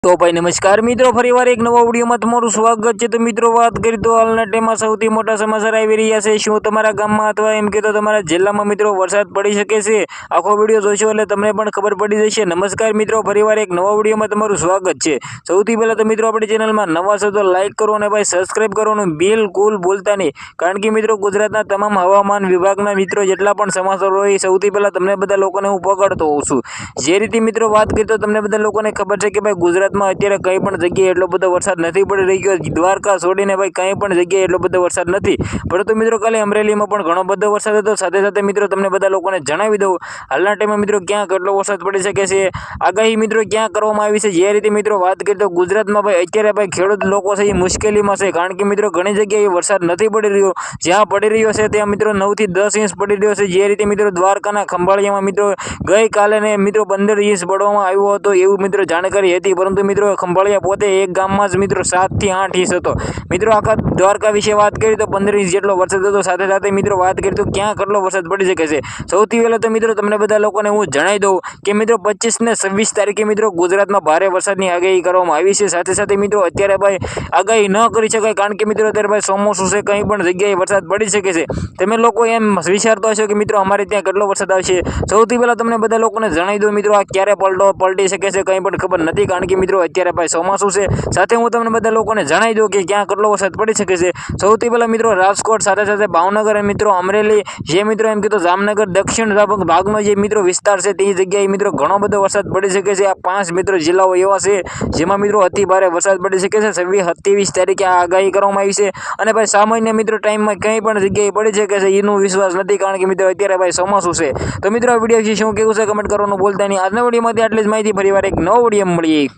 તો ભાઈ નમસ્કાર મિત્રો, ફરીવાર એક નવા વિડીયોમાં તમારું સ્વાગત છે। તો મિત્રો વાત કરીએ તો હાલના ટાઈમમાં સૌથી મોટા સમાચાર આવી રહ્યા છે। શું તમારા ગામમાં અથવા એમ કે તો તમારા જિલ્લામાં મિત્રો વરસાદ પડી શકે છે? આખો વિડીયો જોશો એટલે તમને પણ ખબર પડી જશે। નમસ્કાર મિત્રો, ફરીવાર એક નવા વિડીયોમાં તમારું સ્વાગત છે। સૌથી પહેલા તો મિત્રો આપણી ચેનલમાં નવા છો તો લાઈક કરો અને ભાઈ સબસ્ક્રાઇબ કરવાનું બિલકુલ ભૂલતા નહીં, કારણ કે મિત્રો ગુજરાતના તમામ હવામાન વિભાગના મિત્રો જેટલા પણ સમાચાર હોય સૌથી પહેલા તમને બધા લોકોને હું પકડતો હોઉં છું। જે રીતે મિત્રો વાત કરીએ તો તમને બધા લોકોને ખબર છે કે ભાઈ ગુજરાતમાં અત્યારે કઈ પણ જગ્યાએ એટલો બધો વરસાદ નથી પડી રહ્યો। દ્વારકા છોડીને ભાઈ કઈ પણ જગ્યાએ એટલો બધો વરસાદ નથી, પરંતુ મિત્રો કાલે અમરેલીમાં પણ ઘણો બધો વરસાદ હતો। સાથે સાથે મિત્રો તમને બધા લોકોને જણાવી દઉં હાલના ટાઈમમાં મિત્રો ક્યાં કેટલો વરસાદ પડી શકે છે, આગાહી મિત્રો ક્યાં કરવામાં આવી છે। જે રીતે મિત્રો વાત કરીએ તો ગુજરાતમાં ભાઈ અત્યારે ભાઈ ખેડૂત લોકો છે એ મુશ્કેલીમાં છે, કારણ કે મિત્રો ઘણી જગ્યાએ વરસાદ નથી પડી રહ્યો। જ્યાં પડી રહ્યો છે ત્યાં મિત્રો 9 થી 10 ઇંચ પડી રહ્યો છે। જે રીતે મિત્રો દ્વારકાના ખંભાળિયામાં મિત્રો ગઈકાલે ને મિત્રો 15 ઇંચ પડવામાં આવ્યો હતો એવું મિત્રો જાણકારી હતી, પરંતુ મિત્રો ખંભાળિયા પોતે એક ગામમાં જ મિત્રો 7 થી 8 ઇંચ હતો। મિત્રો આખા દ્વારકા વિશે વાત કરીએ તો 15 ઇંચ જેટલો વરસાદ હતો। સાથે સાથે મિત્રો વાત કરીએ તો ક્યાં કેટલો વરસાદ પડી શકે છે, સૌથી પહેલા તો મિત્રો તમને બધા લોકોને હું જણાવી દઉં કે મિત્રો 25 ને 26 તારીખે મિત્રો ગુજરાતમાં ભારે વરસાદની આગાહી કરવામાં આવી છે। સાથે સાથે મિત્રો અત્યારે ભાઈ આગાહી ન કરી શકાય, કારણ કે મિત્રો અત્યારે ભાઈ ચોમાસું છે, કંઈ પણ જગ્યાએ વરસાદ પડી શકે છે। તમે લોકો એમ વિચારતો હશો કે મિત્રો અમારે ત્યાં કેટલો વરસાદ આવશે, સૌથી પહેલા તમને બધા લોકોને જણાવી દઉં મિત્રો આ ક્યારે પલટી શકે છે કંઈ પણ ખબર નથી, કારણ કે મિત્રો અત્યારે ભાઈ ચોમાસું છે। સાથે હું તમને બધા લોકોને જણાવી દઉં કે ક્યાં કેટલો વરસાદ પડી શકે છે। સૌથી પહેલા મિત્રો રાજકોટ, સાથે સાથે ભાવનગર અને મિત્રો અમરેલી, જે મિત્રો એમ કીધું જામનગર દક્ષિણ ભાગનો જે મિત્રો વિસ્તાર છે તે જગ્યાએ મિત્રો ઘણો બધો વરસાદ પડી શકે છે। આ 5 મિત્રો જિલ્લાઓ એવા છે જેમાં મિત્રો અતિ ભારે વરસાદ પડી શકે છે। 26-27 તારીખે આ આગાહી કરવામાં આવી છે, અને ભાઈ સામાન્ય મિત્રો ટાઈમમાં કંઈ પણ જગ્યાએ પડી શકે છે એનો વિશ્વાસ નથી, કારણ કે મિત્રો અત્યારે ભાઈ ચોમાસું છે। તો મિત્રો આ વિડીયો વિશે શું કેવું છે કમેન્ટ કરવાનું ભૂલતા નહીં। આજના વિડીયોમાંથી આટલી જ માહિતી, ફરીવાર એક નવો વિડીયો મળીએ।